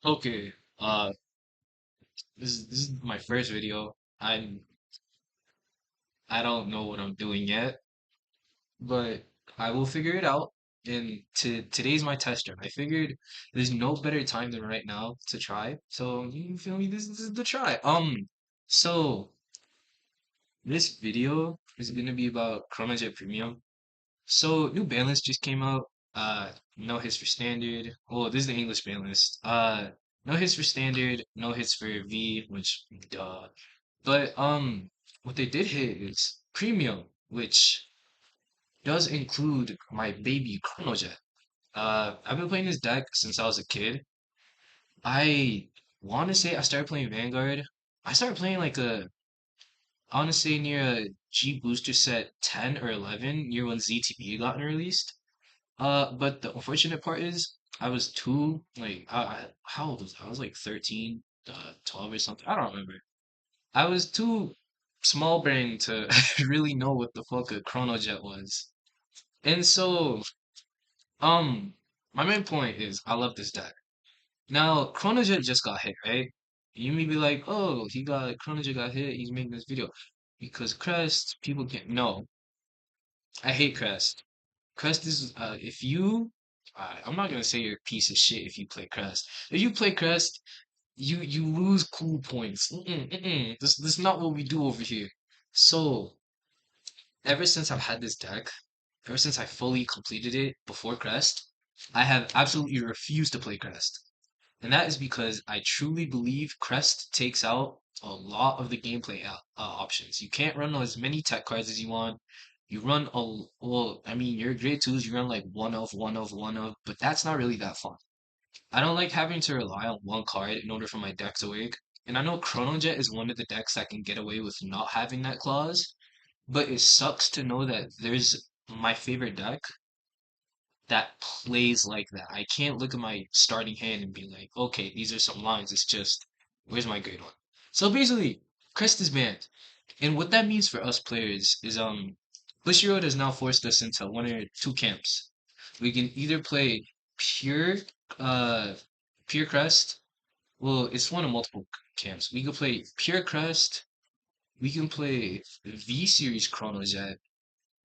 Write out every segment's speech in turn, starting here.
Okay, uh, this is my first video. I don't know what I'm doing yet, but I will figure it out. And today's my test run. I figured there's no better time than right now to try. So you feel me? This is the try. So this video is gonna be about Chronojet Premium. So new ban list just came out. No hits for standard. Oh, this is the English ban list. No hits for standard, no hits for V, which duh. But what they did hit is premium, which does include my baby Chronojet. I've been playing this deck since I was a kid. I want to say I started playing Vanguard. I started playing I want to say near a G booster set 10 or 11, near when ZTB got released. But the unfortunate part is I was too how old was I? I was like 13, 12 or something. I don't remember. I was too small brain to really know what the fuck a Chronojet was. And so, um, my main point is I love this deck. Now, Chronojet just got hit, right? You may be like, oh, Chronojet got hit, he's making this video. Because Crest, people can't, no, I hate Crest. Crest is, if you, I'm not gonna say you're a piece of shit if you play Crest. If you play Crest, you lose cool points. This is not what we do over here. So, ever since I've had this deck, ever since I fully completed it before Crest, I have absolutely refused to play Crest. And that is because I truly believe Crest takes out a lot of the gameplay options. You can't run as many tech cards as you want. You run well, I mean, your grade twos, you run like one of, but that's not really that fun. I don't like having to rely on one card in order for my deck to work. And I know Chronojet is one of the decks that can get away with not having that clause, but it sucks to know that there's my favorite deck that plays like that. I can't look at my starting hand and be like, okay, these are some lines. It's just, where's my grade one? So basically, Crest is banned. And what that means for us players is Bushiroad has now forced us into one or two camps. We can either play pure uh pure Crest. Well, it's one of multiple camps. We can play pure Crest, we can play V Series Chronojet,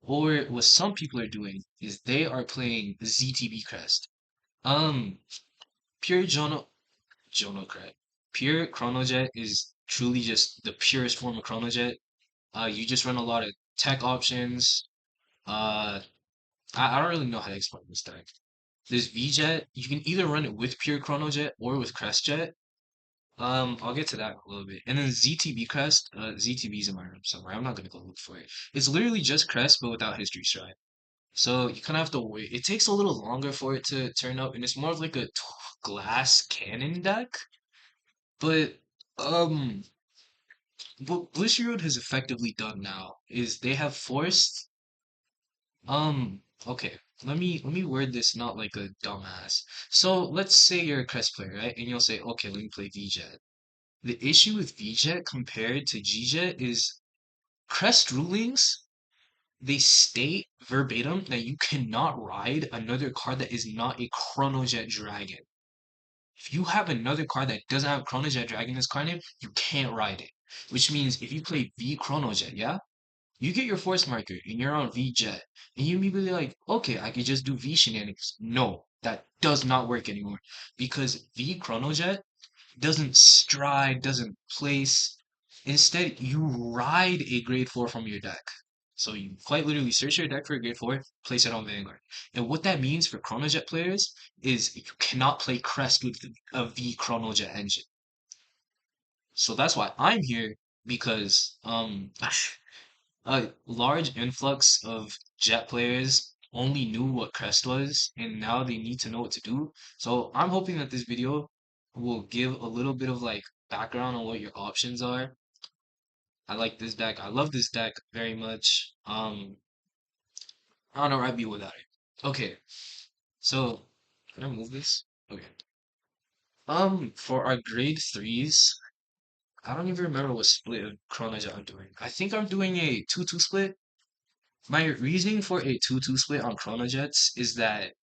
or what some people are doing is they are playing ZTB Crest. Um, pure Jonocrat. Pure Chronojet is truly just the purest form of Chronojet. You just run a lot of tech options. Uh, I don't really know how to explain this deck. There's VJet. You can either run it with pure Chronojet or with CrestJet. I'll get to that in a little bit. And then ZTB Crest, ZTB's in my room somewhere. I'm not gonna go look for it. It's literally just Crest, but without History Stride. So you kind of have to wait. It takes a little longer for it to turn up, and it's more of like a glass cannon deck. But um, what Blizzard Road has effectively done now is they have forced okay. Let me word this not like a dumbass. So let's say you're a Crest player, right? And you'll say, okay, let me play VJet. The issue with VJet compared to GJet is Crest rulings, they state verbatim that you cannot ride another card that is not a Chronojet Dragon. If you have another card that doesn't have Chronojet Dragon in its card name, you can't ride it. Which means if you play V Chronojet, yeah? You get your force marker and you're on V Jet, and you may be like, okay, I could just do V shenanigans. No, that does not work anymore because V Chronojet doesn't stride, doesn't place. Instead, you ride a grade 4 from your deck. So you quite literally search your deck for a grade 4, place it on Vanguard. And what that means for Chronojet players is you cannot play Crest with a V Chronojet engine. So that's why I'm here because a large influx of Jet players only knew what Crest was, and now they need to know what to do. So I'm hoping that this video will give a little bit of like background on what your options are. I like this deck. I love this deck very much. I don't know where I'd be without it. Okay, so can I move this? Okay. For our grade threes, I don't even remember what split of Chronojet I'm doing. I think I'm doing a 2-2 split. My reasoning for a 2-2 split on Chronojets is that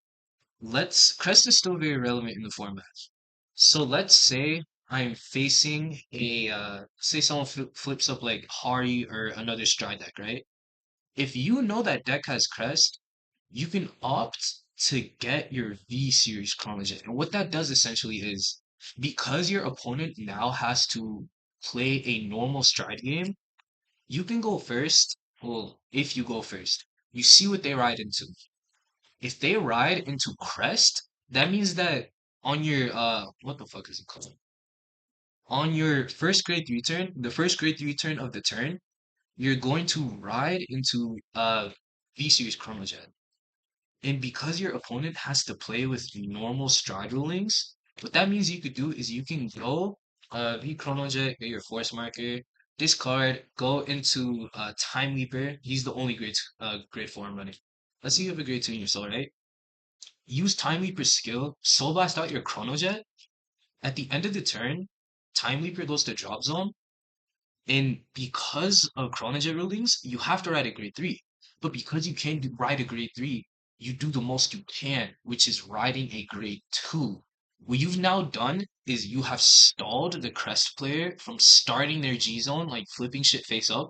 let's Crest is still very relevant in the format. So let's say I'm facing a say someone flips up like Hari or another Stride deck, right? If you know that deck has Crest, you can opt to get your V series Chronojet. And what that does essentially is because your opponent now has to play a normal Stride game, you can go first. Well, if you go first, you see what they ride into. If they ride into Crest, that means that on your what the fuck is it called? On your first grade 3 turn, the first grade 3 turn of the turn, you're going to ride into V Series Chronojet. And because your opponent has to play with normal stride rulings, what that means you could do is you can go V Chronojet, get your force marker, discard, go into Time Leaper. He's the only grade 4 I'm running. Let's see you have a grade 2 in your soul, right? Use Time Leaper's skill, Soul Blast out your Chronojet. At the end of the turn, Time Leaper goes to drop zone, and because of Chronojet rulings, you have to ride a grade 3. But because you can't ride a grade 3, you do the most you can, which is riding a grade 2. What you've now done is you have stalled the Crest player from starting their G zone, like flipping shit face up,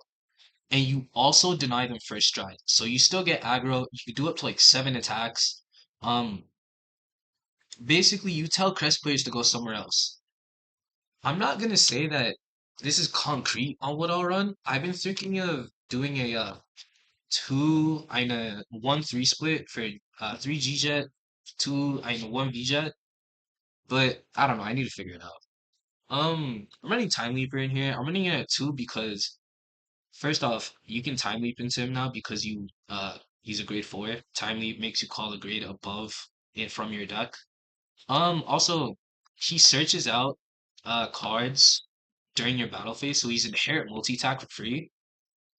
and you also deny them first stride. So you still get aggro. You can do up to like 7 attacks. Um, Basically, you tell Crest players to go somewhere else. I'm not gonna say that this is concrete on what I'll run. I've been thinking of doing a two eine 1-3 split for 3 G jet, two eine 1 V jet, but I don't know. I need to figure it out. I'm running Time Leaper in here. I'm running it at two because first off, you can Time Leap into him now because he's a grade 4. Time Leap makes you call a grade above it from your deck. Also, he searches out cards during your battle phase, so he's inherit multi-attack for free.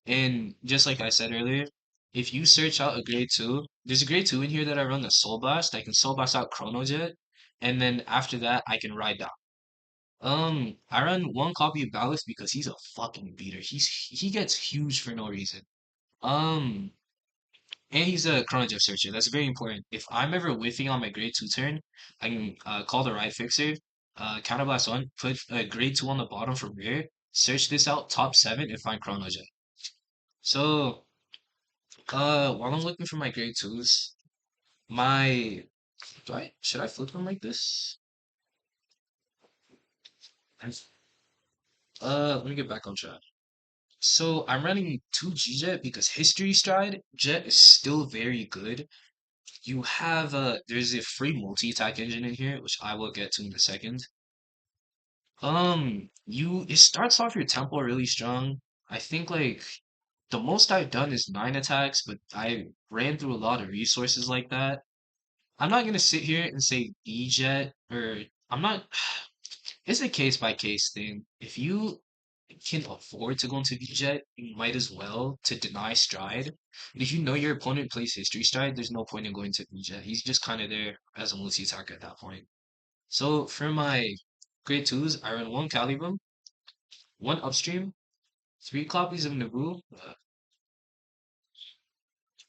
And just like I said earlier, if you search out a grade 2, there's a grade 2 in here that I run the Soul Blast. I can Soul Blast out Chronojet, and then after that I can ride down. I run one copy of Banlist because he's a fucking beater. He gets huge for no reason. Um, and he's a Chronojet searcher. That's very important. If I'm ever whiffing on my grade 2 turn, I can call the ride fixer, counterblast 1, put a grade 2 on the bottom from rear, search this out, top 7, and find Chronojet. So, while I'm looking for my grade 2s, my, should I flip them like this? Let me get back on track. So I'm running 2 G-Jet because History Stride Jet is still very good. You have there's a free multi-attack engine in here, which I will get to in a second. It starts off your tempo really strong. I think like the most I've done is 9 attacks, but I ran through a lot of resources like that. I'm not gonna sit here and say E-Jet or I'm not. It's a case by case thing. If you can afford to go into V-Jet, you might as well to deny Stride. But if you know your opponent plays History Stride, there's no point in going to V-Jet. He's just kind of there as a multi-attacker at that point. So for my grade 2s, I run one Caliban, one Upstream, 3 copies of Naboo,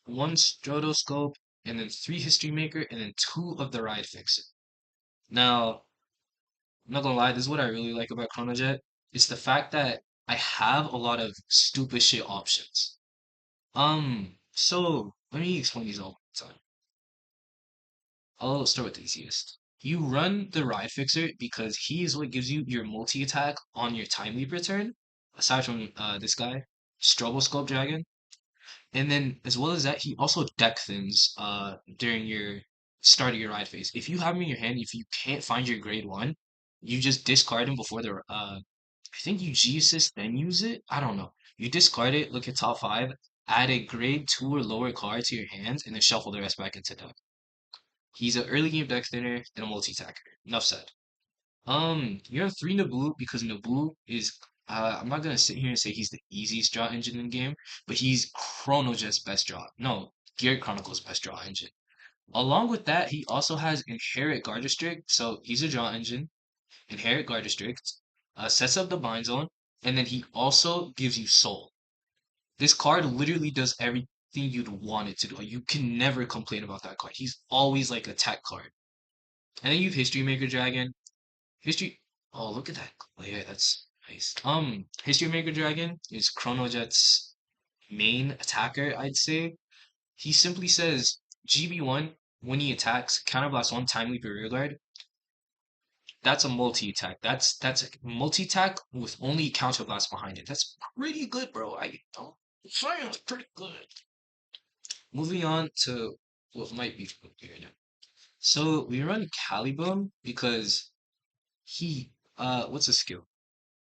one Strotoscope, and then 3 History Maker, and then 2 of the Ride Fixer. Now, I'm not gonna lie, this is what I really like about Chronojet. It's the fact that I have a lot of stupid shit options. So let me explain these all one time. I'll start with the easiest. You run the Ride Fixer because he is what gives you your multi-attack on your Time Leap return, aside from this guy, Stroboscope Dragon. And then as well as that, he also deck thins during your start of your ride phase. If you have him in your hand, if you can't find your grade 1, you just discard him before the I think you G assist then use it. I don't know. You discard it, look at top 5, add a grade 2 or lower card to your hand, and then shuffle the rest back into deck. He's an early game deck thinner and a multi-attacker. Enough said. You have 3 Naboo because Naboo is I'm not gonna sit here and say he's the easiest draw engine in the game, but he's Chronojet's best draw. No, Gear Chronicle's best draw engine. Along with that, he also has Inherit Guard District, so he's a draw engine. Inherit Guard District, sets up the bind zone, and then he also gives you Soul. This card literally does everything you'd want it to do. You can never complain about that card. He's always like a tech card. And then you have History Maker Dragon. History. Oh, look at that glare. That's nice. History Maker Dragon is Chronojet's main attacker, I'd say. He simply says GB1 when he attacks, counterblast one timely per rear guard. That's a multi-attack. That's a multi-attack with only counterblast behind it. That's pretty good, bro. I'm saying it's pretty good. Moving on to what might be here now. So we run Caliban because he what's the skill?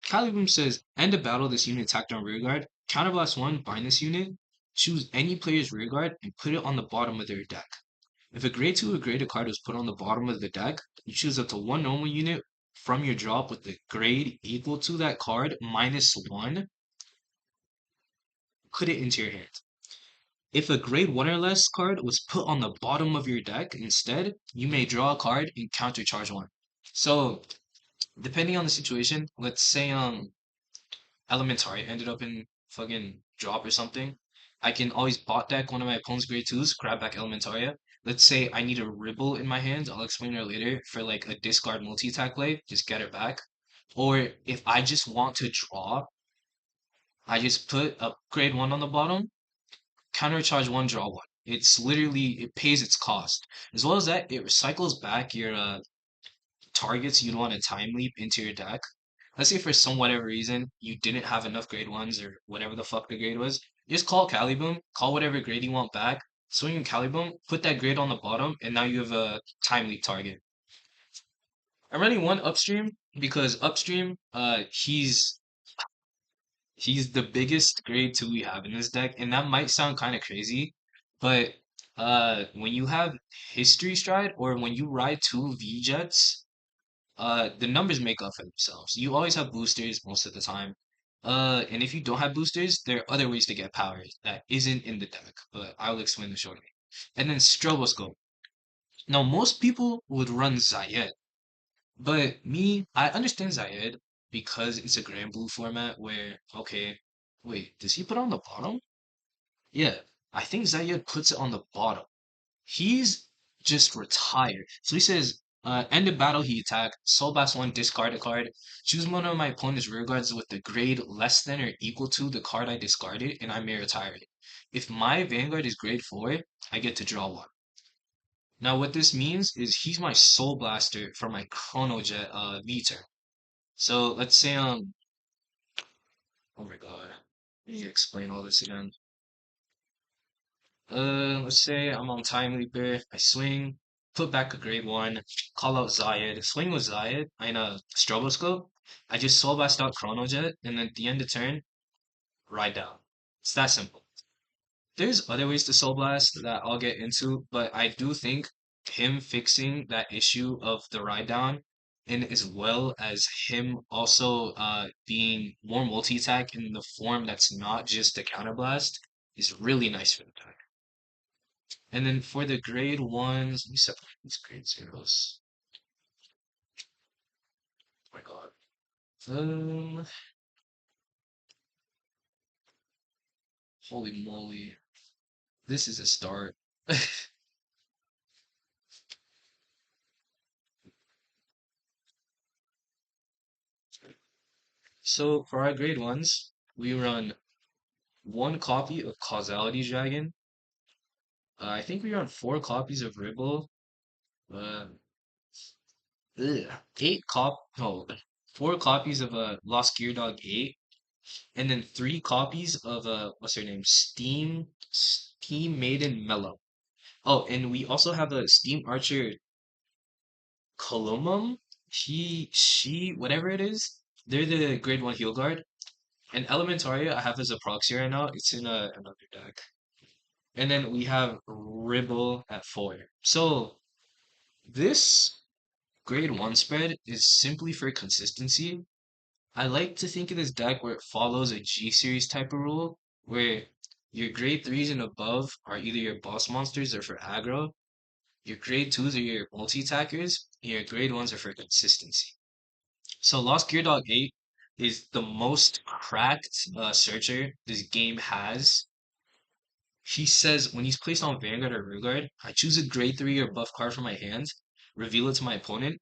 Caliban says end of battle this unit attacked on rear guard. Counterblast one, bind this unit, choose any player's rear guard and put it on the bottom of their deck. If a grade 2 or graded card was put on the bottom of the deck, you choose up to one normal unit from your drop with the grade equal to that card minus 1, put it into your hand. If a grade 1 or less card was put on the bottom of your deck instead, you may draw a card and countercharge 1. So, depending on the situation, let's say Elementary ended up in fucking drop or something, I can always bot deck one of my opponent's grade twos, grab back Elementaria. Let's say I need a Ribble in my hand, I'll explain her later, for like a discard multi-attack play, just get it back. Or if I just want to draw, I just put a grade one on the bottom, countercharge one, draw one. It's literally, it pays its cost. As well as that, it recycles back your targets you'd want to time leap into your deck. Let's say for some whatever reason you didn't have enough grade ones or whatever the fuck the grade was, just call Caliboom, call whatever grade you want back, swing in Caliboom, put that grade on the bottom, and now you have a time leap target. I'm running one upstream because upstream, he's the biggest grade two we have in this deck, and that might sound kind of crazy, but when you have history stride or when you ride two V jets, the numbers make up for themselves. You always have boosters most of the time. And if you don't have boosters, there are other ways to get power that isn't in the deck, but I'll explain them shortly. And then Stroboscope. Now, most people would run Zayed, but me, I understand Zayed because it's a Grand Blue format where, okay, wait, does he put it on the bottom? Yeah, I think Zayed puts it on the bottom. He's just retired. So he says, end of battle, he attack. Soul Blast 1, discard a card. Choose one of my opponent's rear guards with the grade less than or equal to the card I discarded, and I may retire it. If my Vanguard is grade 4, I get to draw one. Now, what this means is he's my Soul Blaster for my Chronojet V-turn. So let's say, oh my god, let me explain all this again. Let's say I'm on Time Leaper. I swing, put back a grade one, call out Zayed, swing with Zayed, I in a stroboscope. I just soul blast out Chronojet, and then at the end of turn, ride down. It's that simple. There's other ways to soul blast that I'll get into, but I do think him fixing that issue of the ride down, and as well as him also being more multi-attack in the form that's not just a counterblast, is really nice for the deck. And then for the grade ones, let me separate these grade zeros. Oh my god. Um, holy moly. This is a start. So for our grade ones, we run one copy of Causality Dragon. I think we run four copies of Ribble. Uh, eight cop, no, four copies of Lost Gear Dog 8, and then three copies of what's her name? Steam Maiden Mellow. Oh, and we also have a Steam Archer Columum. Whatever it is, they're the grade one heal guard. And Elementaria, I have as a proxy right now. It's in another deck. And then we have Ribble at 4. So this grade one spread is simply for consistency. I like to think of this deck where it follows a G series type of rule, where your grade threes and above are either your boss monsters or for aggro. Your grade twos are your multi-attackers, and your grade ones are for consistency. So Lost Gear Dog 8 is the most cracked searcher this game has. He says when he's placed on Vanguard or Rearguard, I choose a grade 3 or buff card from my hand, reveal it to my opponent.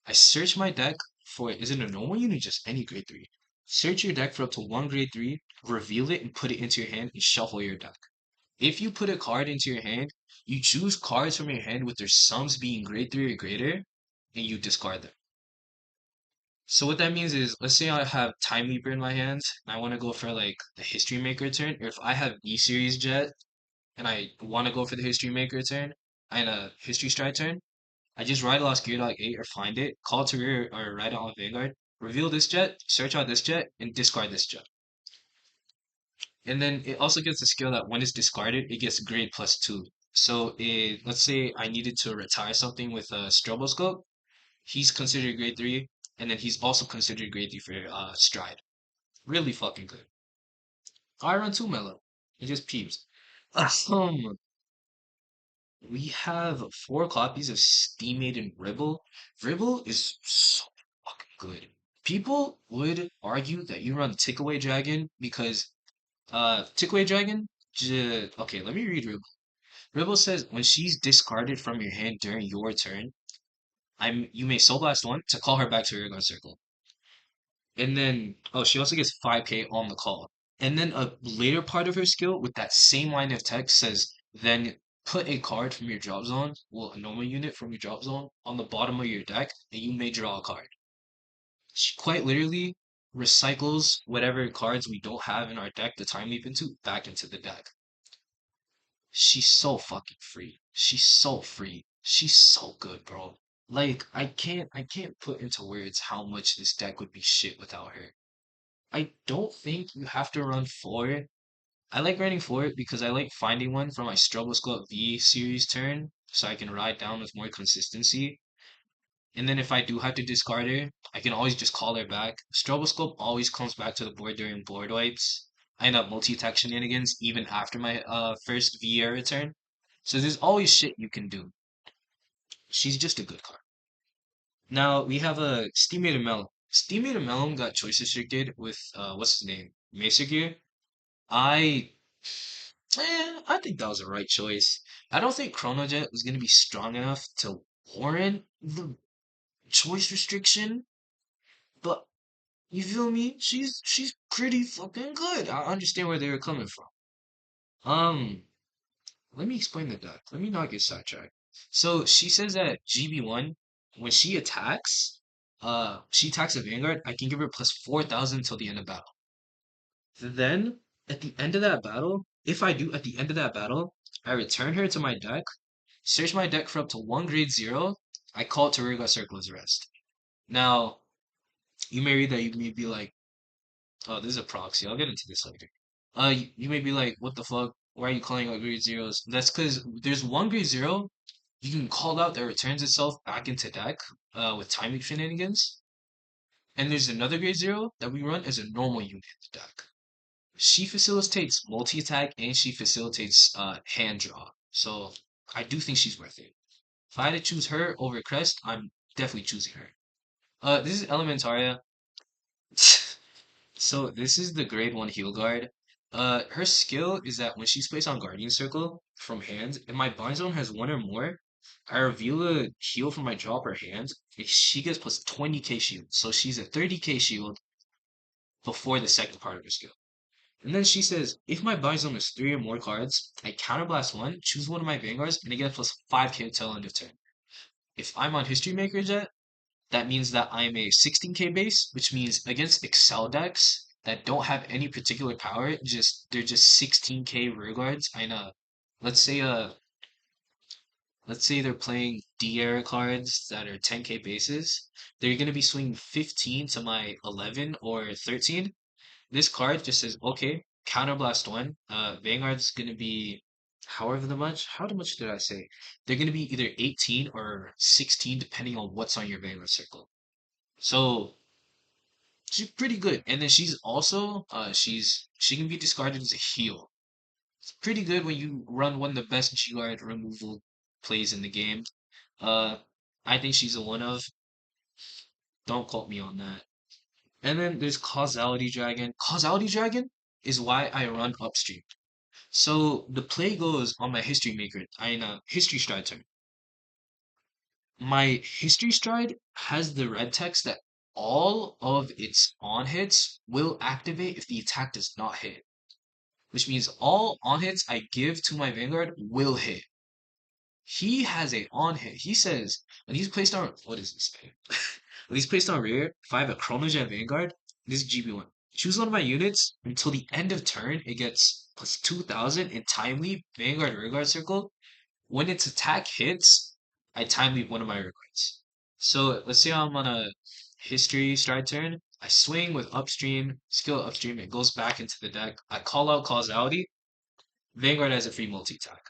I search my deck for is it a normal unit or just any grade 3? Search your deck for up to one grade 3, reveal it and put it into your hand and shuffle your deck. If you put a card into your hand, you choose cards from your hand with their sums being grade 3 or greater, and you discard them. So what that means is, let's say I have Time Leaper in my hands, and I want to go for like the History Maker turn, or if I have E Series Jet and I want to go for the History Maker turn and a History Stride turn, I just ride Lost Gear Dog 8 or find it, call to rear or ride it on Vanguard, reveal this jet, search out this jet, and discard this jet. And then it also gets the skill that when it's discarded, it gets grade +2. So let's say I needed to retire something with a stroboscope, he's considered grade 3, and then he's also considered grade 3 for stride. Really fucking good. I run 2 mellow. It just peeps. Um, we have 4 copies of Steamade and Ribble. Ribble is so fucking good. People would argue that you run Tickaway Dragon because Tickaway Dragon. Okay, let me read Ribble. Ribble says when she's discarded from your hand during your turn, you may Soul Blast one to call her back to your guard circle. And then she also gets 5k on the call. And then a later part of her skill with that same line of text says then put a card from your drop zone, well a normal unit from your drop zone on the bottom of your deck, and you may draw a card. She quite literally recycles whatever cards we don't have in our deck to time leap into back into the deck. She's so fucking free. She's so free. She's so good, bro. Like I can't put into words how much this deck would be shit without her. I don't think you have to run 4. I like running 4 because I like finding one for my Stroboscope V series turn so I can ride down with more consistency. And then if I do have to discard her, I can always just call her back. Stroboscope always comes back to the board during board wipes. I end up multi-attack shenanigans even after my first V era turn. So there's always shit you can do. She's just a good card. Now we have a Steamated Melon. Steamated Melon got choice restricted with what's his name? Mesa Gear. I I think that was the right choice. I don't think Chronojet was gonna be strong enough to warrant the choice restriction, but you feel me? She's pretty fucking good. I understand where they were coming from. Um, let me explain the deck. Let me not get sidetracked. So she says that GB1, when she attacks a Vanguard, I can give her +4,000 till the end of battle. Then, at the end of that battle, if I do at the end of that battle, I return her to my deck, search my deck for up to one grade 0, I call it Targa Circle as rest. Now, you may read that, you may be like, oh, this is a proxy. I'll get into this later. You may be like, what the fuck? Why are you calling out grade zeros? That's because there's one grade 0 you can call out that returns itself back into deck with timing shenanigans. And there's another grade 0 that we run as a normal unit deck. She facilitates multi-attack and she facilitates hand draw. So I do think she's worth it. If I had to choose her over Crest, I'm definitely choosing her. This is Elementaria. So this is the grade 1 heal guard. Her skill is that when she's placed on Guardian Circle from hand, and my bind zone has 1 or more, I reveal a heal from my drop or hand, and she gets plus 20k shield. So she's a 30k shield before the second part of her skill. And then she says, if my buy zone is 3 or more cards, I counterblast 1, choose one of my vanguards, and I get plus 5k till end of turn. If I'm on History Maker Jet, that means that I'm a 16k base, which means against Excel decks that don't have any particular power, they're just 16k rear guards. I know. Let's say let's say they're playing D era cards that are 10k bases. They're gonna be swinging 15 to my 11 or 13. This card just says, okay, counterblast 1. Vanguard's gonna be however much. How much did I say? They're gonna be either 18 or 16 depending on what's on your Vanguard circle. So she's pretty good. And then she's also she can be discarded as a heal. It's pretty good when you run one of the best G guard removal plays in the game. Uh I think she's a one of. Don't quote me on that. And then there's Causality Dragon. Causality Dragon is why I run upstream. So the play goes on my History Maker, I History Stride turn. my history stride has the red text that all of its on hits will activate if the attack does not hit, which means all on hits I give to my Vanguard will hit. He has a on hit. He says when he's placed on what does he say? When he's placed on rear, if I have a Chronojet Vanguard, this is GB1. Choose one of my units until the end of turn. It gets plus 2,000 in timely Vanguard Rearguard Circle. When its attack hits, I time leap one of my rearguards. So let's say I'm on a history stride turn. I swing with upstream, skill upstream. It goes back into the deck. I call out causality. Vanguard has a free multi attack.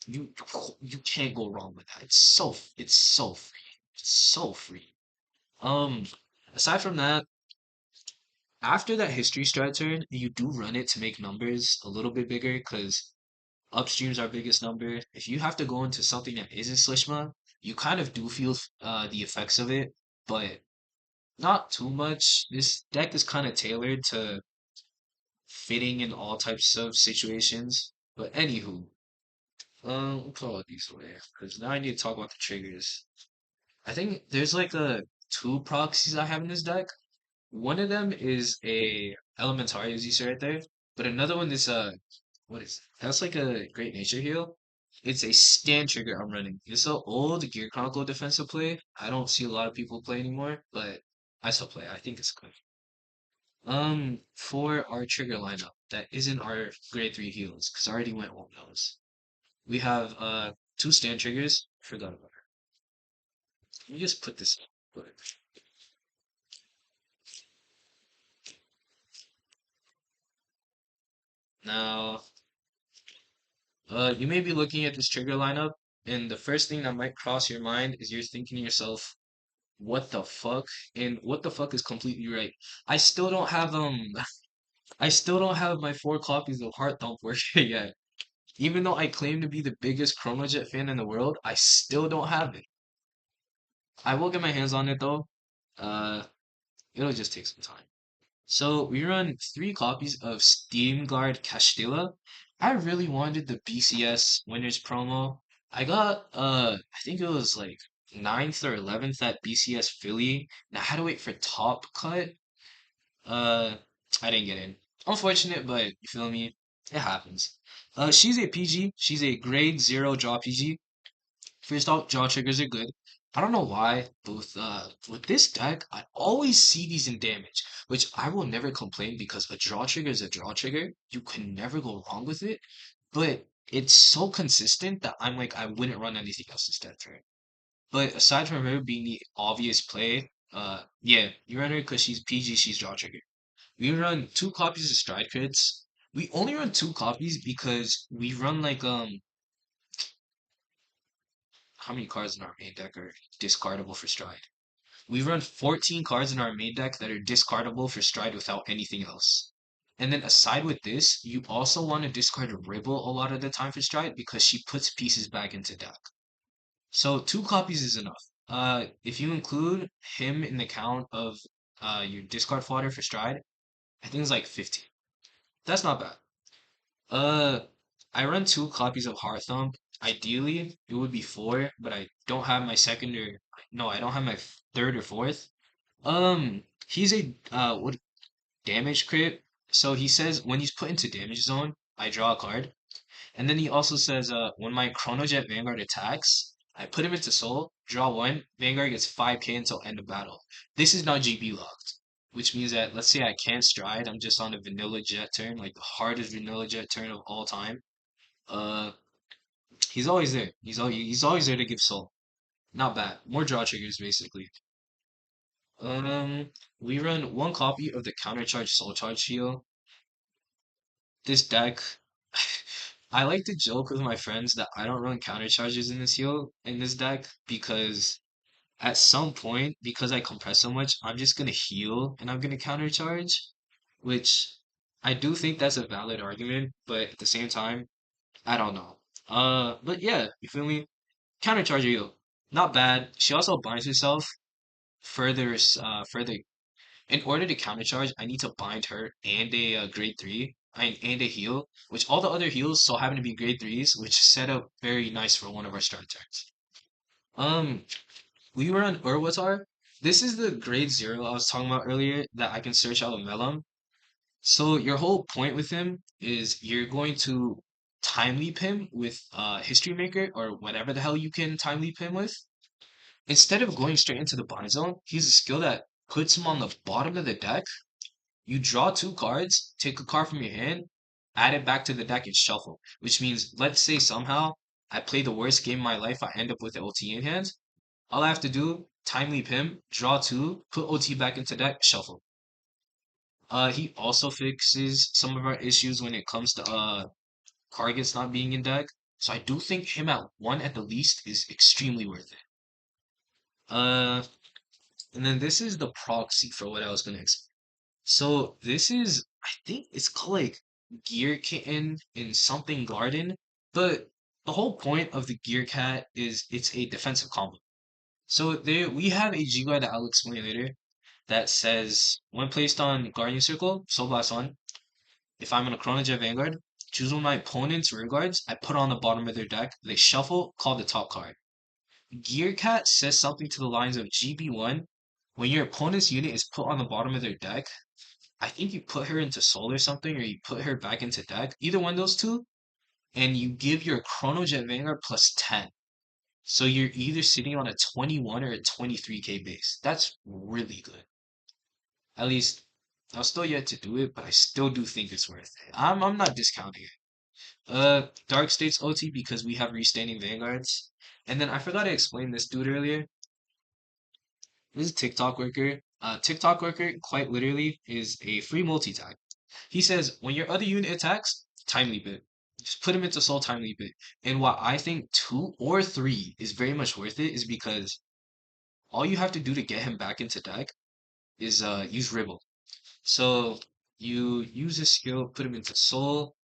You you can't go wrong with that. It's so free. It's so free. Um, aside from that, after that history strat turn, you do run it to make numbers a little bit bigger because upstream's our biggest number. If you have to go into something that isn't Slishma, you kind of do feel the effects of it, but not too much. This deck is kind of tailored to fitting in all types of situations. But anywho, we'll call it these away because now I need to talk about the triggers. I think there's like a two proxies I have in this deck. One of them is a Elementary, as you see right there, but another one is a what is it? That's like a Great Nature Heal. It's a stand trigger I'm running. It's an old Gear Chronicle defensive play. I don't see a lot of people play anymore, but I still play. I think it's good. For our trigger lineup, that isn't our grade 3 heals, because I already went over those. We have two stand triggers. Forgot about it. Let me just put this in. Now, you may be looking at this trigger lineup, and the first thing that might cross your mind is you're thinking to yourself, what the fuck? And what the fuck is completely right. I still don't have I still don't have my 4 copies of Heart Thump working yet. Even though I claim to be the biggest Chronojet fan in the world, I still don't have it. I will get my hands on it though. Uh, it'll just take some time. So we run 3 copies of Steam Guard Castilla. I really wanted the BCS winners promo. I got I think it was like 9th or 11th at BCS Philly. And I had to wait for Top Cut. Uh I didn't get in. Unfortunate, but you feel me? It happens. She's a PG. She's a grade 0 draw PG. First off, jaw triggers are good. I don't know why, but with this deck, I always see these in damage, which I will never complain because a draw trigger is a draw trigger. You can never go wrong with it. But it's so consistent that I'm like I wouldn't run anything else instead for it. But aside from her being the obvious play, yeah, you run her because she's PG, she's draw trigger. We run 2 copies of stride crits. We only run 2 copies because we run like how many cards in our main deck are discardable for stride? We run 14 cards in our main deck that are discardable for stride without anything else. And then aside with this, you also want to discard a Ribble a lot of the time for stride because she puts pieces back into deck. So 2 copies is enough. If you include him in the count of your discard fodder for stride, I think it's like 15. That's not bad. Uh, I run 2 copies of Heart Thump. Ideally, it would be 4, but I don't have my second or no, I don't have my third or fourth. He's a what damage crit. So he says when he's put into damage zone, I draw a card. And then he also says when my Chronojet Vanguard attacks, I put him into soul, draw 1, Vanguard gets 5k until end of battle. This is not GB locked, which means that let's say I can't stride, I'm just on a vanilla jet turn, like the hardest vanilla jet turn of all time. Uh he's always there. He's always there to give soul. Not bad. More draw triggers basically. We run 1 copy of the countercharge soul charge heal. This deck, I like to joke with my friends that I don't run countercharges in this heal in this deck because at some point, because I compress so much, I'm just gonna heal and I'm gonna countercharge, which I do think that's a valid argument, but at the same time, I don't know. But yeah, you feel me? Countercharge heal, not bad. She also binds herself further. In order to countercharge, I need to bind her and a grade 3 and a heal, which all the other heals so happen to be grade 3s, which set up very nice for one of our start turns. Um, we were on Urwatar. This is the grade zero I was talking about earlier that I can search out of Melum. So your whole point with him is you're going to time leap him with History Maker or whatever the hell you can time leap him with. Instead of going straight into the bind zone, he's a skill that puts him on the bottom of the deck. You draw two cards, take a card from your hand, add it back to the deck and shuffle. Which means, let's say somehow I play the worst game of my life, I end up with the OT in hand. All I have to do, time leap him, draw two, put OT back into deck, shuffle. He also fixes some of our issues when it comes to targets not being in deck. So I do think him at one at the least is extremely worth it. Uh, and then this is the proxy for what I was gonna explain. So this is, I think it's called like Gear Kitten in something garden, but the whole point of the Gear Cat is it's a defensive combo. So there we have a G guard that I'll explain later that says when placed on Guardian Circle, Soul Blast on, if I'm in a Chronojet Vanguard, choose one of my opponent's rear guards, I put it on the bottom of their deck, they shuffle, call the top card. Gear Cat says something to the lines of GB1. When your opponent's unit is put on the bottom of their deck, I think you put her into soul or something, or you put her back into deck, either one of those two, and you give your Chronojet Vanguard plus 10. So you're either sitting on a 21 or a 23k base. That's really good. At least I'm still yet to do it, but I still do think it's worth it. I'm not discounting it. Dark States OT because we have restanding Vanguards. And then I forgot to explain this dude earlier. This is TikTok worker. TikTok worker, quite literally, is a free multi-tag. He says, when your other unit attacks, time leap it. Just put him into soul time leap it. And why I think two or three is very much worth it is because all you have to do to get him back into deck is use Ribble. So you use his skill, put him into soul.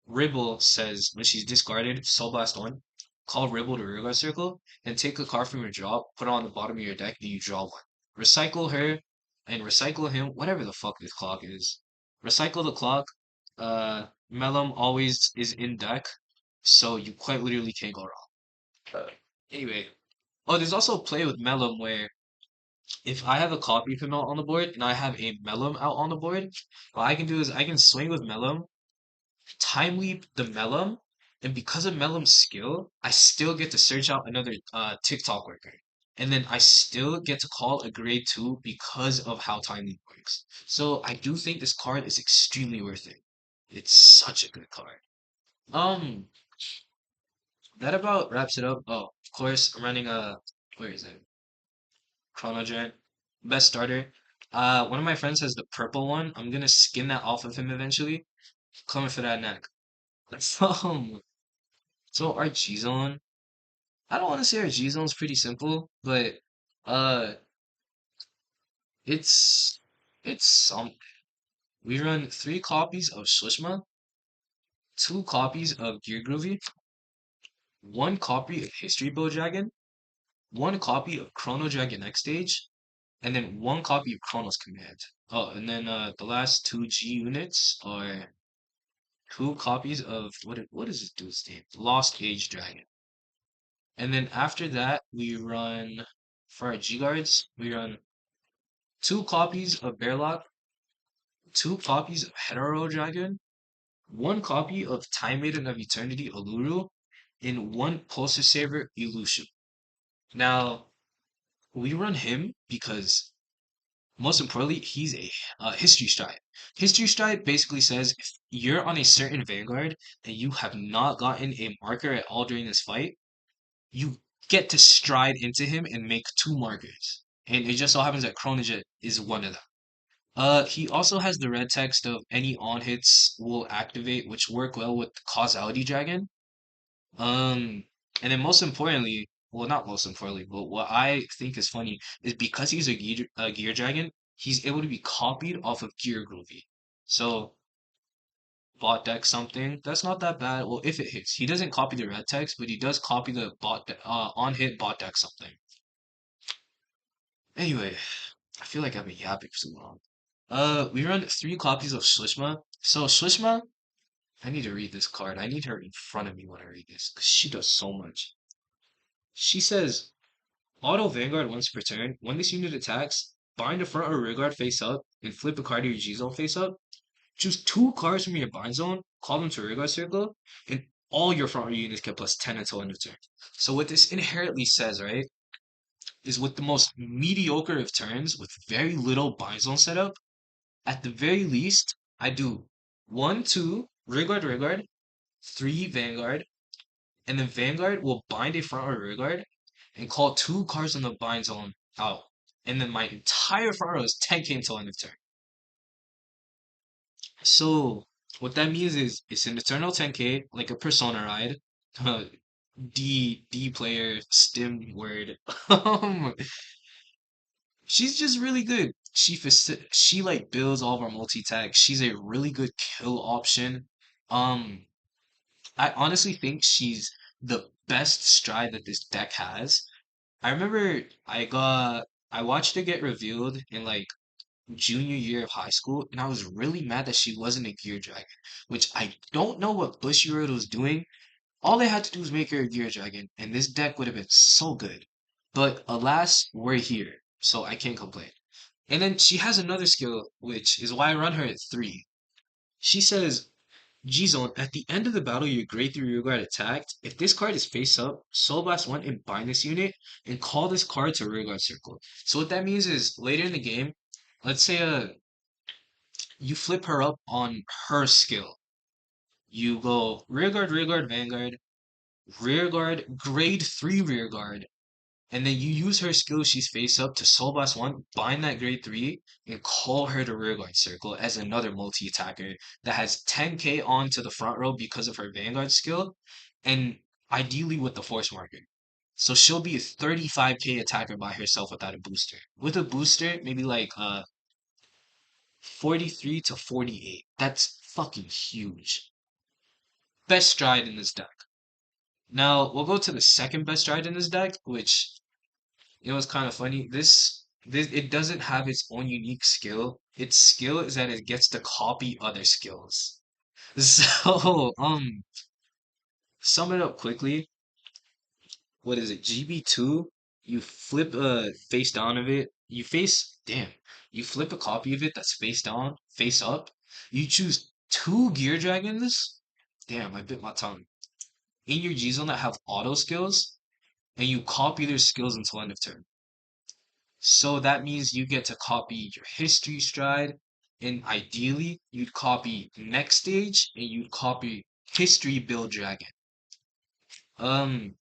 Ribble says when she's discarded, Soul Blast on, call Ribble to rearguard circle, and take a card from your draw, put it on the bottom of your deck, and you draw one. Recycle her and recycle him, whatever the fuck this clock is. Recycle the clock. Melum always is in deck, so you quite literally can't go wrong. Anyway. Oh, there's also a play with Melum where if I have a copy of him out on the board and I have a Melum out on the board, what I can do is I can swing with Melum time leap the Melum, and because of Melum's skill, I still get to search out another TikTok worker. And then I still get to call a grade 2 because of how time leap works. So I do think this card is extremely worth it. It's such a good card. Um, that about wraps it up. Oh, of course, I'm running a where is it? Chronojet. Best starter. One of my friends has the purple one. I'm gonna skin that off of him eventually. Coming for that neck. Um, so our G zone, I don't want to say our G zone's pretty simple, but uh, it's we run three copies of Shlishma, two copies of Gear Groovy, one copy of History Bow Dragon, one copy of Chrono Dragon X Stage, and then one copy of Chronos Command. Oh, and then the last two G units are two copies of what is this dude's name? Lost Age Dragon. And then after that, we run for our G guards, we run two copies of Bearlock, two copies of Hetero Dragon, one copy of Time Maiden of Eternity Uluru, and one Pulsar Saber Illusion. Now, we run him because, most importantly, he's a History Stride. History Stride basically says if you're on a certain Vanguard and you have not gotten a marker at all during this fight, you get to stride into him and make two markers. And it just so happens that Chronojet is one of them. He also has the red text of any on hits will activate, which work well with Causality Dragon. Um, and then most importantly, well, not most importantly, but what I think is funny is because he's a gear dragon, he's able to be copied off of Gear Groovy. So bot deck something that's not that bad. Well, if it hits, he doesn't copy the red text, but he does copy the on hit bot deck something. Anyway, I feel like I've been yapping for too long. We run three copies of Shlishma. So Shlishma, I need to read this card. I need her in front of me when I read this because she does so much. She says, Auto Vanguard once per turn. When this unit attacks, bind a front or rear guard face up and flip a card to your G zone face up. Choose two cards from your bind zone, call them to rear guard circle, and all your front row units get plus 10 until end of turn. So what this inherently says, right, is with the most mediocre of turns, with very little bind zone setup, at the very least, I do one, two, rear guard, three Vanguard, and then Vanguard will bind a front or rear guard and call two cards on the bind zone out. And then my entire front row is 10k until end of turn. So what that means is it's an eternal 10k, like a persona ride. Uh, D player stim word. She's just really good. She like builds all of our multi tags. She's a really good kill option. Um, I honestly think she's the best stride that this deck has. I remember I watched her get revealed in like junior year of high school, and I was really mad that she wasn't a Gear Dragon, which I don't know what Bushiroad was doing. All they had to do was make her a Gear Dragon, and this deck would have been so good. But alas, we're here, so I can't complain. And then she has another skill, which is why I run her at 3. She says, G-Zone, at the end of the battle, your grade 3 rear guard attacked. If this card is face up, Soul Blast 1 and bind this unit, and call this card to rear guard circle. So what that means is, later in the game, let's say you flip her up on her skill. You go rear guard, vanguard, rear guard, grade 3 rear guard, and then you use her skill she's face up to soul blast 1, bind that grade 3, and call her to rear guard circle as another multi attacker that has 10k on to the front row because of her vanguard skill, and ideally with the force marker. So she'll be a 35k attacker by herself without a booster. With a booster, maybe like 43 to 48. That's fucking huge. Best stride in this deck. Now we'll go to the second best stride in this deck, which it was kind of funny. This it doesn't have its own unique skill. Its skill is that it gets to copy other skills. So sum it up quickly. What is it? GB2. You flip a face down of it. You flip a copy of it that's face down, face up. You choose two gear dragons. Damn, I bit my tongue. In your G zone that have auto skills, and you copy their skills until end of turn. So that means you get to copy your history stride, and ideally you'd copy next stage and you'd copy history build dragon. Um,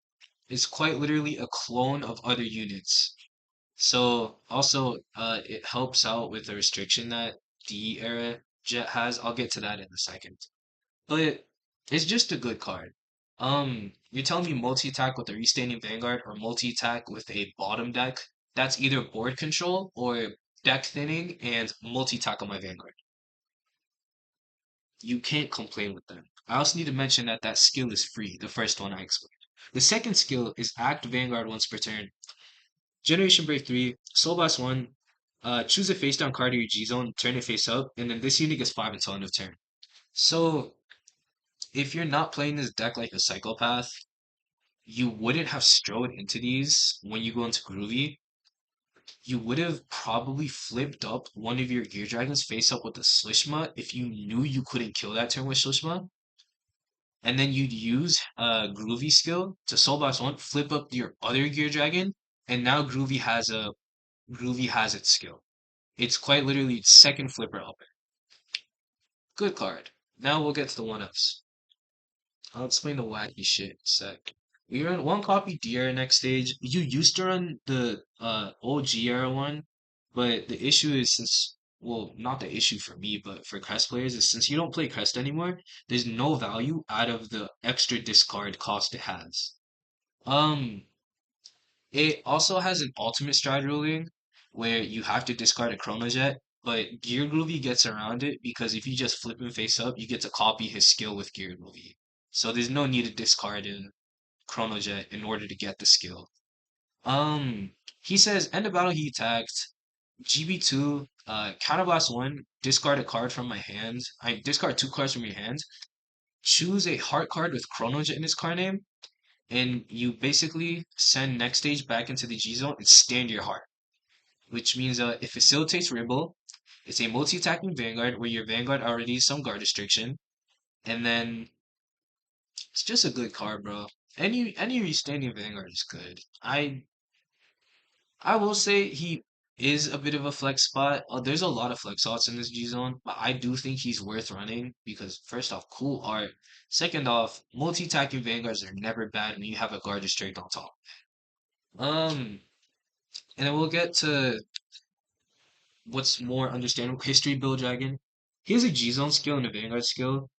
it's quite literally a clone of other units. So also it helps out with the restriction that D era jet has. I'll get to that in a second. But it's just a good card. You're telling me multi-attack with a Restaining Vanguard or multi-attack with a bottom deck? That's either board control or deck thinning and multi-attack on my Vanguard. You can't complain with them. I also need to mention that that skill is free, the first one I explained. The second skill is Act Vanguard once per turn. Generation Break 3, Soul Blast 1, choose a face down card of your G zone, turn it face up, and then this unit gets 5 until end of turn. So if you're not playing this deck like a psychopath, you wouldn't have strode into these when you go into Groovy. You would have probably flipped up one of your Gear Dragons face up with a Slishma if you knew you couldn't kill that turn with Slishma. And then you'd use Groovy skill to Soul Blast 1, flip up your other Gear Dragon, and now Groovy has its skill. It's quite literally its second flipper up. Good card. Now we'll get to the one-ups. I'll explain the wacky shit in a sec. We run one copy D era next stage. You used to run the OG era one, but the issue is well, not the issue for me, but for Crest players is since you don't play Crest anymore, there's no value out of the extra discard cost it has. Um, it also has an ultimate stride ruling where you have to discard a Chronojet, but Gear Groovy gets around it because if you just flip him face up, you get to copy his skill with Gear Groovy. So there's no need to discard a Chronojet in order to get the skill. He says end of battle he attacked. GB2, Counterblast 1, discard a card from my hand. I discard two cards from your hand. Choose a heart card with Chronojet in its card name. and you basically send next stage back into the G zone and stand your heart, which means it facilitates Ribble. It's a multi-attacking Vanguard where your Vanguard already has some guard restriction, and then it's just a good card, bro. Any restanding Vanguard is good. I will say he is a bit of a flex spot. There's a lot of flex spots in this G zone, but I do think he's worth running because first off, cool art. Second off, multi-attacking Vanguards are never bad when you have a guard restrict on top. Um, and then we'll get to what's more understandable, history build dragon. He has a G Zone skill and a Vanguard skill.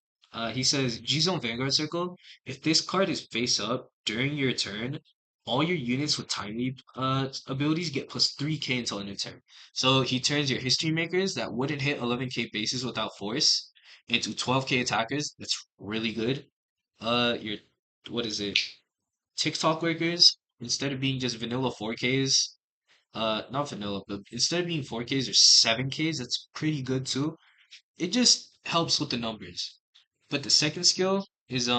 He says G Zone Vanguard Circle. If this card is face up during your turn, all your units with time leap abilities get plus 3k until end of turn. So he turns your history makers that wouldn't hit 11k bases without force into 12k attackers. That's really good. Your what is it? TikTok workers, instead of being just vanilla 4Ks, not vanilla, but instead of being 4Ks or 7Ks, that's pretty good too. It just helps with the numbers. But the second skill is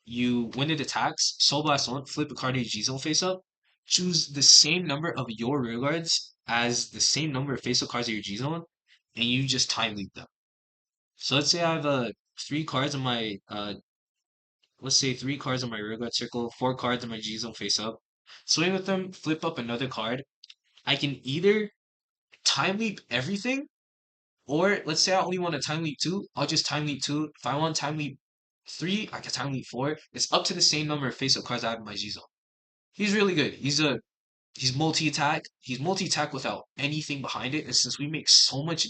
you when it attacks, Soul Blast 1, flip a card to your G Zone face up, choose the same number of your rear guards as the same number of face up cards of your G Zone, and you just time leap them. So let's say I have three cards on my let's say three cards on my rear guard circle, four cards on my G Zone face up. Swing with them, flip up another card. I can either time leap everything, or let's say I only want to time leap two, I'll just time leap two. If I want time leap three, I can time leap four. It's up to the same number of face-up cards I have in my G zone. He's really good. He's multi-attack. He's multi-attack without anything behind it. And since we make so much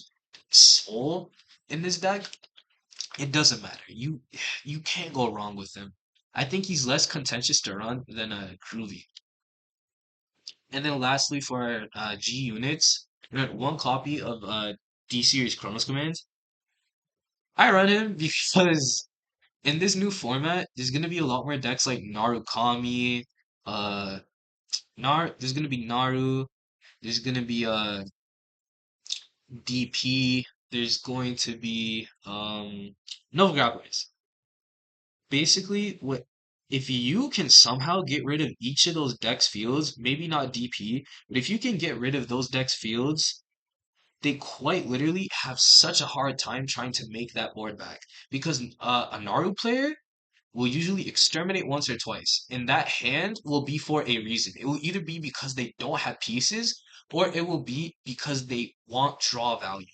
soul in this deck, it doesn't matter. You can't go wrong with him. I think he's less contentious to run than Groovy. And then lastly for our G units, we got one copy of D series Chronos Command. I run him because in this new format, there's gonna be a lot more decks like Narukami, uh, there's gonna be Naru, there's gonna be DP, there's going to be Nova Grapplers. Basically, what if you can somehow get rid of each of those decks fields, maybe not DP, but if you can get rid of those decks fields, they quite literally have such a hard time trying to make that board back because a Naru player will usually exterminate once or twice, and that hand will be for a reason. It will either be because they don't have pieces, or it will be because they want draw value.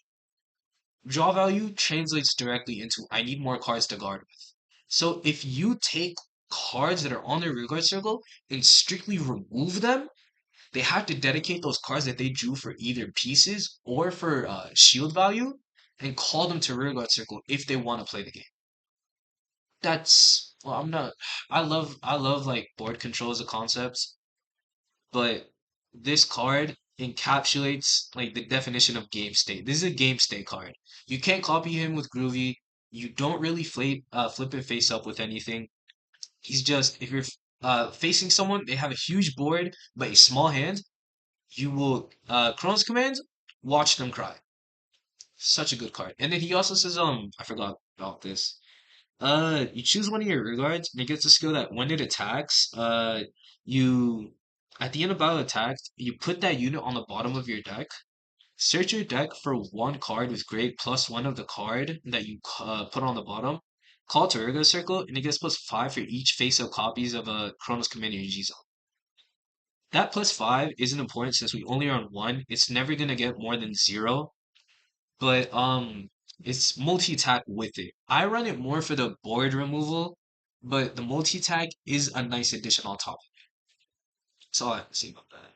Draw value translates directly into I need more cards to guard with. So if you take cards that are on their rear guard circle and strictly remove them, they have to dedicate those cards that they drew for either pieces or for shield value and call them to rear guard circle if they want to play the game. That's well, I'm not. I love like board control as a concept, but this card encapsulates like the definition of game state. This is a game state card. You can't copy him with Groovy. You don't really flip and face up with anything. He's just if you're facing someone, they have a huge board but a small hand. You will Chronos Command, watch them cry. Such a good card. And then he also says I forgot about this. You choose one of your rear guards, and it gets a skill that when it attacks, you at the end of battle attack, you put that unit on the bottom of your deck. Search your deck for one card with grade plus one of the card that you put on the bottom. Call to rear guard circle, and it gets plus five for each face-up copies of a Chronos Commander in G Zone. That plus five isn't important since we only are on one. It's never gonna get more than zero, but it's multi-attack with it. I run it more for the board removal, but the multi-attack is a nice addition on top. That's all I have to say about that.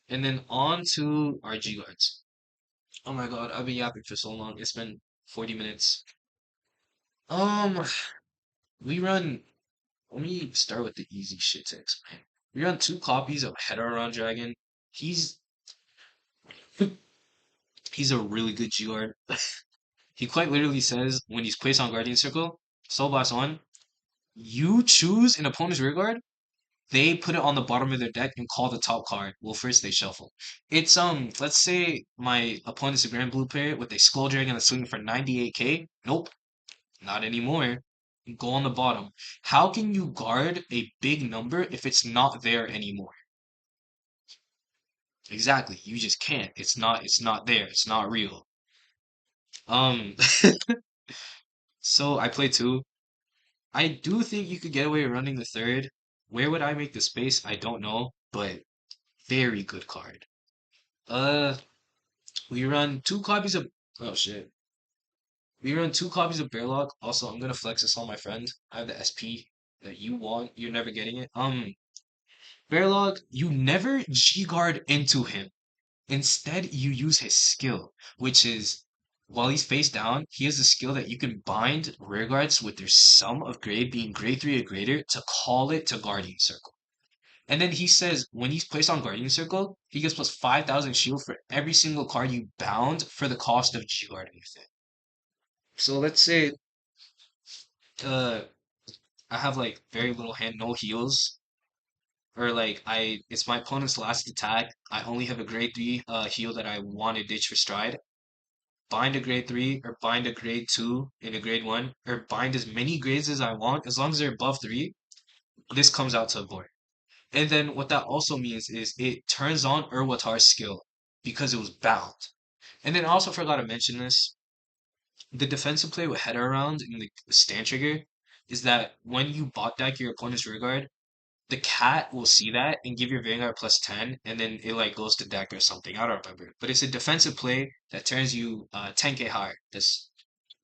And then on to our G guards. Oh my god, I've been yapping for so long. It's been 40 minutes. Um, we run. Let me start with the easy shit to explain. We run two copies of Heteron Dragon. He's he's a really good G guard. He quite literally says when he's placed on Guardian Circle, Soul Blast 1, you choose an opponent's rear guard, they put it on the bottom of their deck and call the top card. Well, first they shuffle. It's let's say my opponent's a Grand Blue player with a Skull Dragon that's swinging for 98k. Nope, not anymore. Go on the bottom. How can you guard a big number if it's not there anymore? Exactly. You just can't. It's not there. It's not real. Um so I play two. I do think you could get away with running the third. Where would I make the space? I don't know, but very good card. Uh we run two copies of oh shit. We run two copies of Bearlock. Also, I'm gonna flex this on my friend. I have the SP that you want. You're never getting it. Bearlock, you never G guard into him. Instead, you use his skill, which is while he's face down, he has a skill that you can bind rear guards with their sum of grade being grade 3 or greater to call it to Guardian Circle. And then he says when he's placed on Guardian Circle, he gets plus 5,000 shield for every single card you bound for the cost of G guarding with it. So let's say uh I have like very little hand, no heals, or like it's my opponent's last attack. I only have a grade 3 heal that I want to ditch for stride. Bind a grade 3 or bind a grade 2 in a grade 1 or bind as many grades as I want as long as they're above 3. This comes out to avoid. And then what that also means is it turns on Urwatar's skill because it was bound. And then I also forgot to mention this. The defensive play with header around in the stand trigger is that when you bot deck your opponent's rear guard, the cat will see that and give your Vanguard plus 10, and then it like goes to deck or something. I don't remember. But it's a defensive play that turns you 10k higher. That's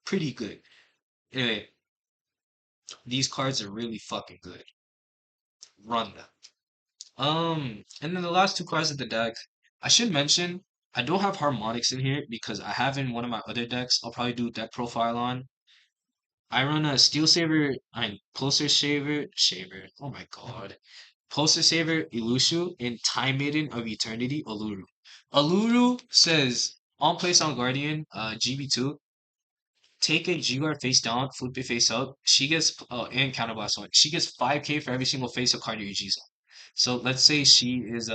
pretty good. Anyway, these cards are really fucking good. Run them. And then the last two cards of the deck, I should mention, I don't have harmonics in here because I have in one of my other decks. I'll probably do deck profile on. I run a Steel Saver, Pulsar Shaver. Oh my god. Pulsar Saver Ilushu and Time Maiden of Eternity Aluru. Aluru says on place on Guardian, GB2, take a G-Guard face down, flip it face up. She gets and counterblast one. She gets 5k for every single face of card you G zone. So let's say she is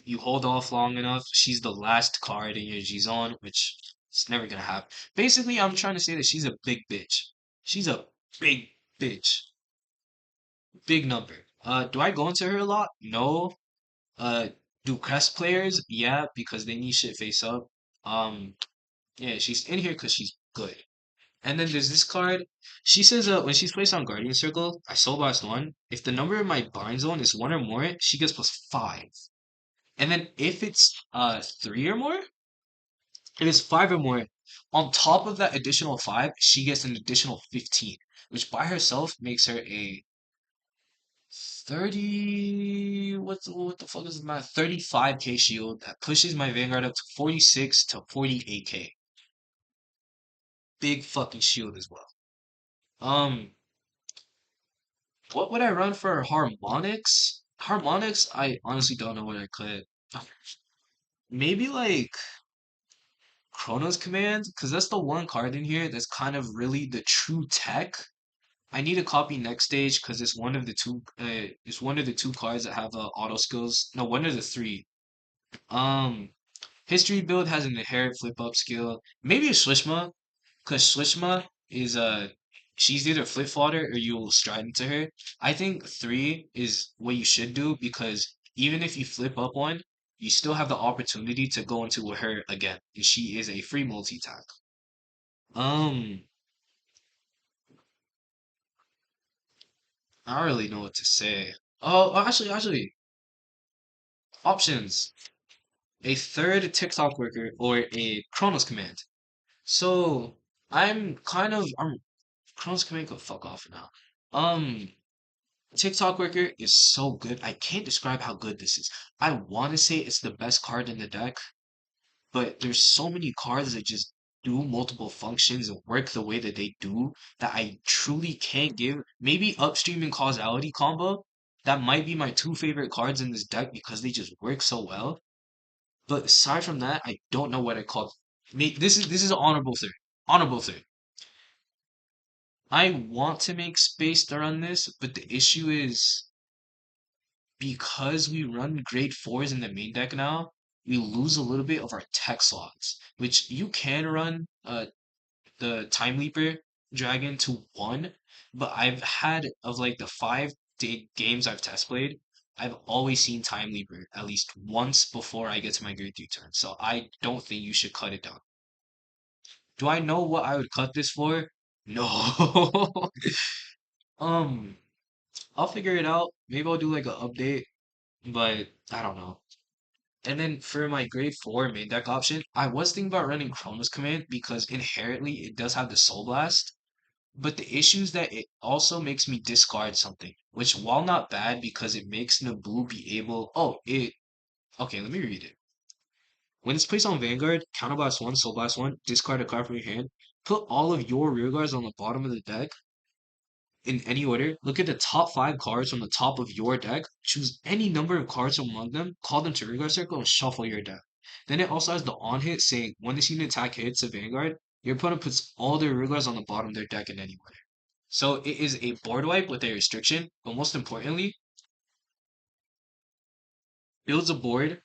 you hold off long enough, she's the last card in your G zone, which it's never gonna happen. Basically, I'm trying to say that she's a big bitch. She's a big bitch. Big number. Do I go into her a lot? No. Uh, do crest players? Yeah, because they need shit face up. Um, yeah, she's in here because she's good. And then there's this card. She says when she's placed on Guardian Circle, I soul blast one. If the number in my bind zone is one or more, she gets plus 5. And then if it's three or more, if it's five or more, on top of that additional 5, she gets an additional 15, which by herself makes her a 30, what the fuck is the math? 35k shield that pushes my Vanguard up to 46 to 48k. Big fucking shield as well. Um, what would I run for harmonics? Harmonics, I honestly don't know what I could. Maybe like Chronos Command, because that's the one card in here that's kind of really the true tech. I need to copy next stage because it's one of the two. It's one of the two cards that have auto skills. No, one of the three. Um, History build has an inherent flip up skill. Maybe a Shlishma, because Shlishma is she's either flip fodder or you'll stride into her. I think three is what you should do because even if you flip up one, you still have the opportunity to go into her again. And she is a free multi attack. Um, I don't really know what to say. Actually, options. A third TikTok worker or a Chronos command. So I'm Chronos command go fuck off now. Um TikTok worker is so good. I can't describe how good this is. I want to say it's the best card in the deck, but there's so many cards that just do multiple functions and work the way that they do that I truly can't give. Maybe upstream and causality combo. That might be my two favorite cards in this deck because they just work so well. But aside from that, I don't know what I call. This is an honorable third. Honorable third. I want to make space to run this, but the issue is because we run grade fours in the main deck now, we lose a little bit of our tech slots, which you can run the Time Leaper dragon to one, but I've had of like the five day games I've test played, I've always seen Time Leaper at least once before I get to my grade 3 turn. So I don't think you should cut it down. Do I know what I would cut this for? No. Um, I'll figure it out. Maybe I'll do like an update, but I don't know. And then for my grade 4 main deck option, I was thinking about running Chronos Command because inherently it does have the Soul Blast. But the issue is that it also makes me discard something, which while not bad because it makes Naboo be able. Okay, let me read it. When it's placed on Vanguard, counterblast 1, soul blast 1, discard a card from your hand, put all of your rear guards on the bottom of the deck in any order. Look at the top 5 cards from the top of your deck, choose any number of cards from among them, call them to rear guard circle, and shuffle your deck. Then it also has the on hit saying when this unit attack hits a Vanguard, your opponent puts all their rear guards on the bottom of their deck in any order. So it is a board wipe with a restriction, but most importantly, builds a board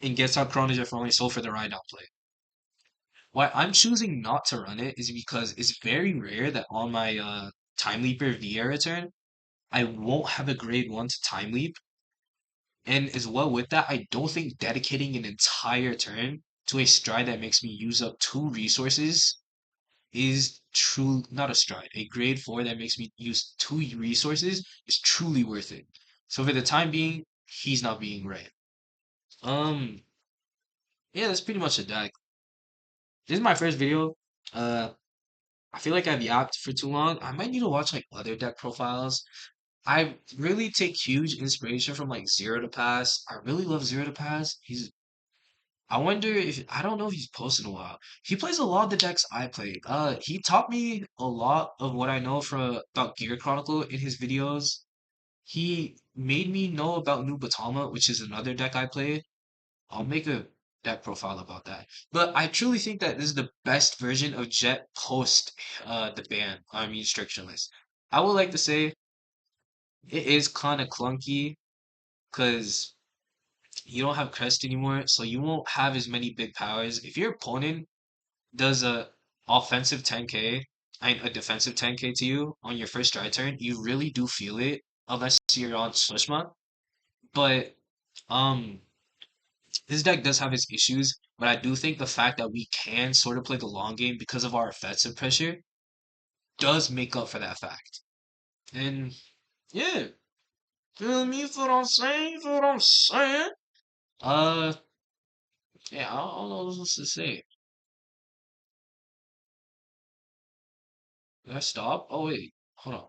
and gets out Chronojet for only soul for the ride out play. Why I'm choosing not to run it is because it's very rare that on my Time Leaper VA return, I won't have a grade 1 to Time Leap. And as well with that, I don't think dedicating an entire turn to a stride that makes me use up 2 resources is true not a stride. A grade 4 that makes me use 2 resources is truly worth it. So for the time being, he's not being right. Um, yeah, that's pretty much a deck. This is my first video. Uh, I feel like I've yapped for too long. I might need to watch like other deck profiles. I really take huge inspiration from like Zero to Pass. I really love Zero to Pass. I wonder if I don't know if he's posted in a while. He plays a lot of the decks I play. He taught me a lot of what I know from about Gear Chronicle in his videos. He made me know about New Batama, which is another deck I play. I'll make a deck profile about that. But I truly think that this is the best version of Jet post the ban, I mean restrictionless. I would like to say it is kind of clunky because you don't have Crest anymore, so you won't have as many big powers. If your opponent does a offensive 10k and a defensive 10k to you on your first stride turn, you really do feel it unless you're on Sushma. But um this deck does have its issues, but I do think the fact that we can sort of play the long game because of our offensive pressure does make up for that fact. And yeah, feel me? Feel what I'm saying? Feel what I'm saying? Uh, yeah, I don't know what else to say. Did I stop? Oh wait, hold on.